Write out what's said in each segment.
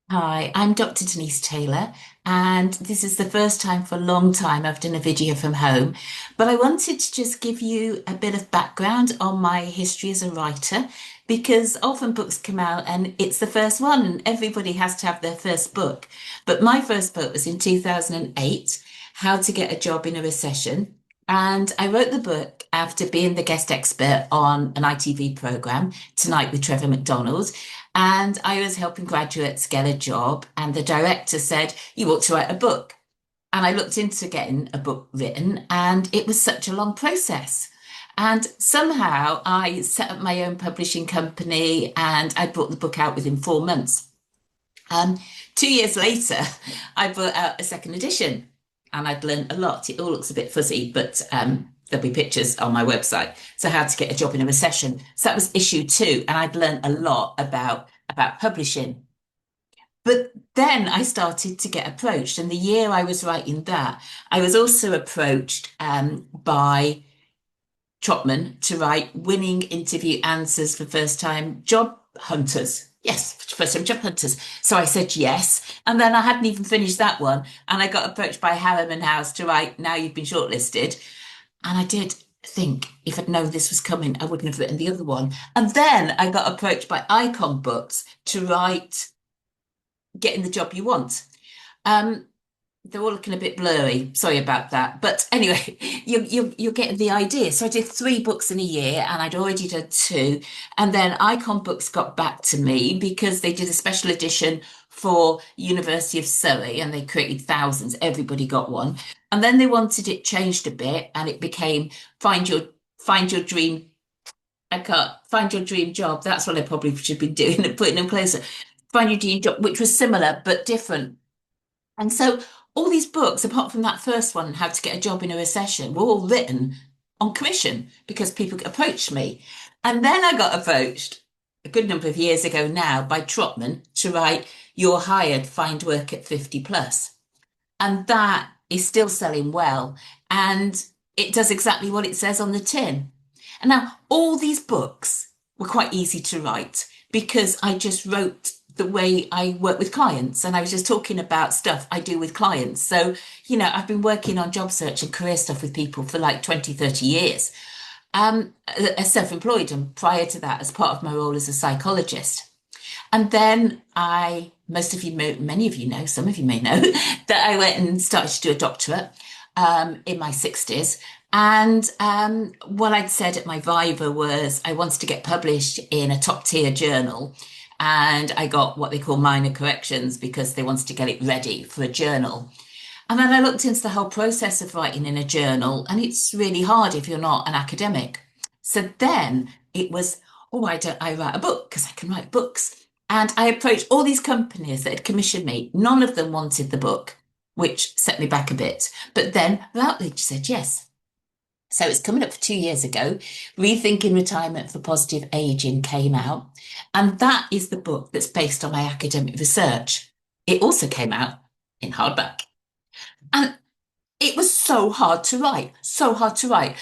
Hi, I'm Dr. Denise Taylor, and this is the first time for a long time I've done a video from home. But I wanted to just give you a bit of background on my history as a writer, because often books come out and it's the first one, and everybody has to have their first book. But my first book was in 2008, How to Get a Job in a Recession. And I wrote the book after being the guest expert on an ITV programme, Tonight with Trevor McDonald. And I was helping graduates get a job, and the director said, "You ought to write a book." And I looked into getting a book written, and it was such a long process. And somehow I set up my own publishing company and I brought the book out within 4 months. Um, 2 years later, I brought out a second edition and I'd learned a lot. It all looks a bit fuzzy, but there'll be pictures on my website. So how to get a job in a recession. So that was issue 2, and I'd learned a lot about publishing. But then I started to get approached, and the year I was writing that, I was also approached by Trotman to write winning interview answers for first time job hunters. Yes, first time job hunters. So I said yes. And then I hadn't even finished that one. And I got approached by Harriman House to write Now You've Been Shortlisted. And I did think if I'd known this was coming, I wouldn't have written the other one. And then I got approached by Icon Books to write Getting the Job You Want. Um, they're all looking a bit blurry. Sorry about that. But anyway, you're getting the idea. So I did 3 books in a year and I'd already done 2. And then Icon Books got back to me because they did a special edition for University of Surrey and they created thousands. Everybody got one. And then they wanted it changed a bit and it became find your dream. I can't find your dream job. That's what I probably should be doing and putting them closer. Find your dream job, which was similar but different. And so all these books, apart from that first one, How to Get a Job in a Recession, were all written on commission because people approached me. And then I got approached a good number of years ago now by Trotman to write You're Hired, Find Work at 50 Plus. And that is still selling well. And it does exactly what it says on the tin. And now all these books were quite easy to write because I just wrote the way I work with clients. And I was just talking about stuff I do with clients. So, I've been working on job search and career stuff with people for like 20, 30 years, as self-employed. And prior to that, as part of my role as a psychologist. And then most of you know, many of you know, some of you may know, that I went and started to do a doctorate in my 60s. And what I'd said at my Viva was I wanted to get published in a top tier journal. And I got what they call minor corrections because they wanted to get it ready for a journal. And then I looked into the whole process of writing in a journal, and it's really hard if you're not an academic. So then it was, oh, why don't I write a book? Because I can write books. And I approached all these companies that had commissioned me. None of them wanted the book, which set me back a bit. But then Routledge said yes. So it's coming up for 2 years ago. Rethinking Retirement for Positive Aging came out. And that is the book that's based on my academic research. It also came out in hardback. And it was so hard to write, so hard to write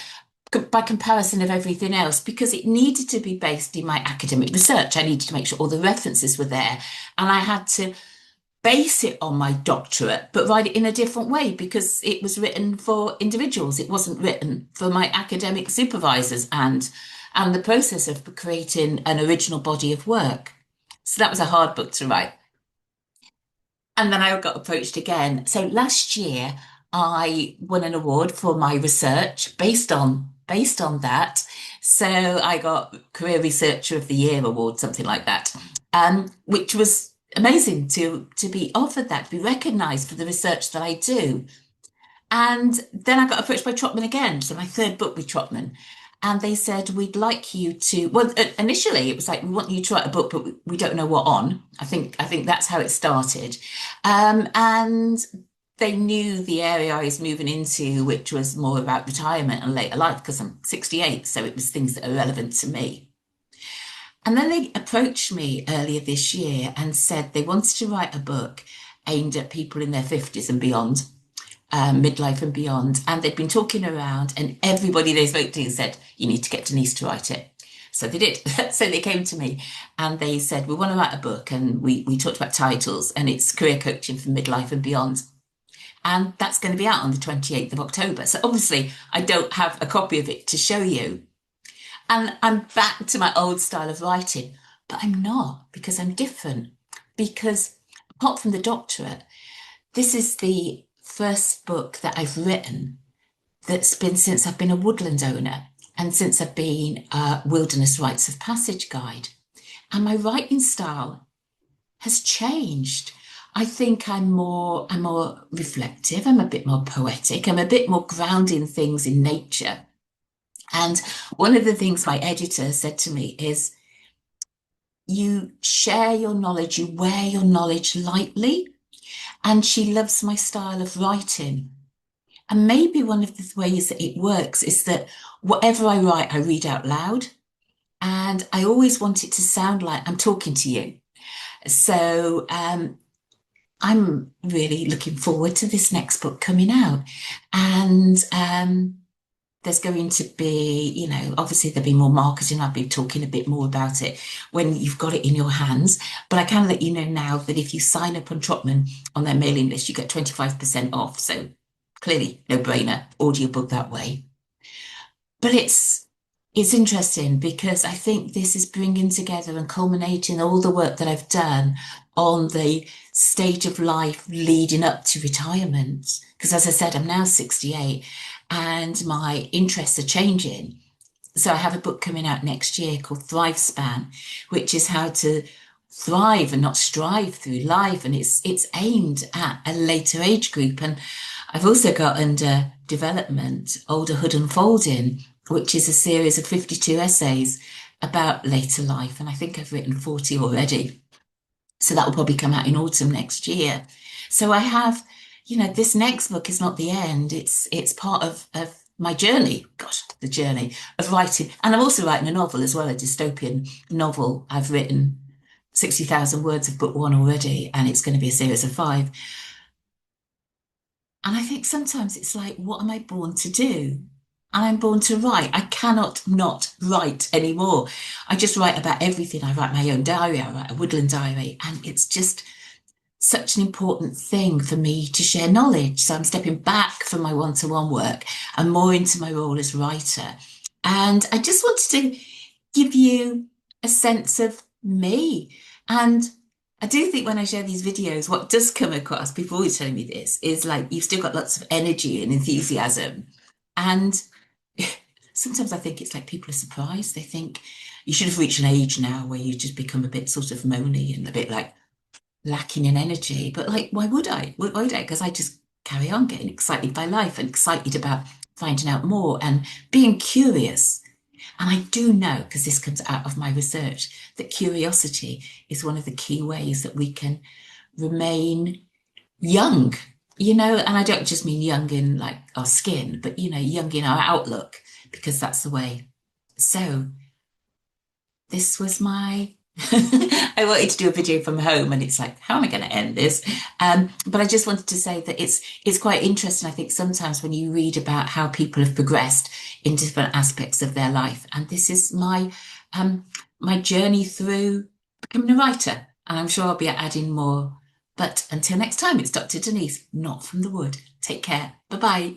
by comparison of everything else, because it needed to be based in my academic research. I needed to make sure all the references were there. And I had to base it on my doctorate, but write it in a different way because it was written for individuals. It wasn't written for my academic supervisors and the process of creating an original body of work. So that was a hard book to write. And then I got approached again. So last year I won an award for my research based on that. So I got Career Researcher of the Year award, something like that, which was amazing to be offered that, to be recognised for the research that I do. And then I got approached by Trotman again, so my third book with Trotman. And they said, we'd like you to, well, initially it was like, we want you to write a book, but we don't know what on. I think that's how it started. And they knew the area I was moving into, which was more about retirement and later life, because I'm 68. So it was things that are relevant to me. And then they approached me earlier this year and said they wanted to write a book aimed at people in their 50s and beyond, midlife and beyond. And they'd been talking around, and everybody they spoke to said, you need to get Denise to write it. So they did. So they came to me and they said, we want to write a book. And we talked about titles, and it's career coaching for midlife and beyond. And that's going to be out on the 28th of October. So obviously, I don't have a copy of it to show you. And I'm back to my old style of writing, but I'm not, because I'm different. Because apart from the doctorate, this is the first book that I've written that's been since I've been a woodland owner and since I've been a wilderness rites of passage guide. And my writing style has changed. I think I'm more reflective, I'm a bit more poetic, I'm a bit more grounding things in nature. And one of the things my editor said to me is, you share your knowledge, you wear your knowledge lightly. And she loves my style of writing. And maybe one of the ways that it works is that whatever I write, I read out loud. And I always want it to sound like I'm talking to you. So I'm really looking forward to this next book coming out. And there's going to be, obviously there'll be more marketing. I'll be talking a bit more about it when you've got it in your hands. But I can let you know now that if you sign up on Trotman on their mailing list, you get 25% off. So clearly, no brainer, audiobook that way. But it's interesting because I think this is bringing together and culminating all the work that I've done on the stage of life leading up to retirement. Because as I said, I'm now 68 and my interests are changing. So I have a book coming out next year called Thrive Span, which is how to thrive and not strive through life. And it's aimed at a later age group. And I've also got under development Olderhood Unfolding, which is a series of 52 essays about later life. And I think I've written 40 already. So that will probably come out in autumn next year. So I have, this next book is not the end. It's part of my journey, gosh, the journey of writing. And I'm also writing a novel as well, a dystopian novel. I've written 60,000 words of book one already, and it's going to be a series of 5. And I think sometimes it's like, what am I born to do? And I'm born to write. I cannot not write anymore. I just write about everything. I write my own diary. I write a woodland diary. And it's just such an important thing for me to share knowledge. So I'm stepping back from my one-to-one work and more into my role as writer. And I just wanted to give you a sense of me. And I do think when I share these videos, what does come across, people always telling me this, is like, you've still got lots of energy and enthusiasm. And sometimes I think it's like people are surprised. They think you should have reached an age now where you just become a bit sort of moany and a bit like lacking in energy. But like, why would I? Why would I? Because I just carry on getting excited by life and excited about finding out more and being curious. And I do know, because this comes out of my research, that curiosity is one of the key ways that we can remain young, and I don't just mean young in like our skin, but, young in our outlook, because that's the way. So this was my, I wanted to do a video from home and it's like, how am I going to end this? But I just wanted to say that it's quite interesting. I think sometimes when you read about how people have progressed in different aspects of their life, and this is my journey through becoming a writer, and I'm sure I'll be adding more. But until next time, it's Dr. Denise, not from the wood. Take care. Bye-bye.